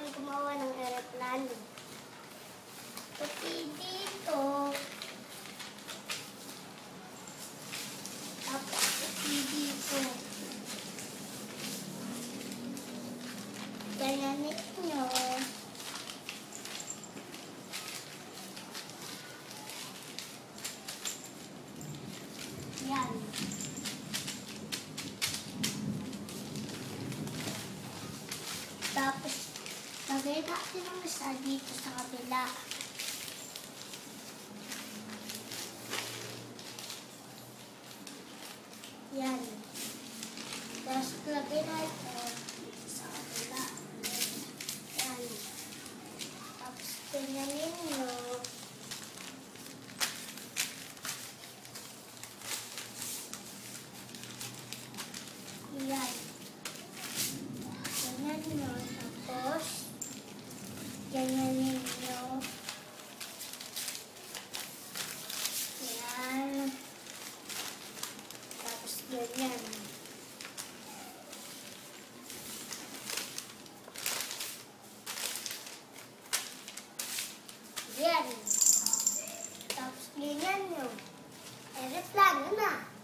paano gumawa ng eroplano. Pati dito. Tapos pati dito. Ganyan ninyo. Yan. Tapos, lagay natin ang isa dito sa kabila. Yan. Tapos, lagay natin sa kabila. Yan. Tapos, ganyan ninyo. Yan. Ganyan nyo. Tapos, ganyan ninyo. Yan. Tapos, ganyan. Yan. Tapos, ganyan nyo. Eroplano na.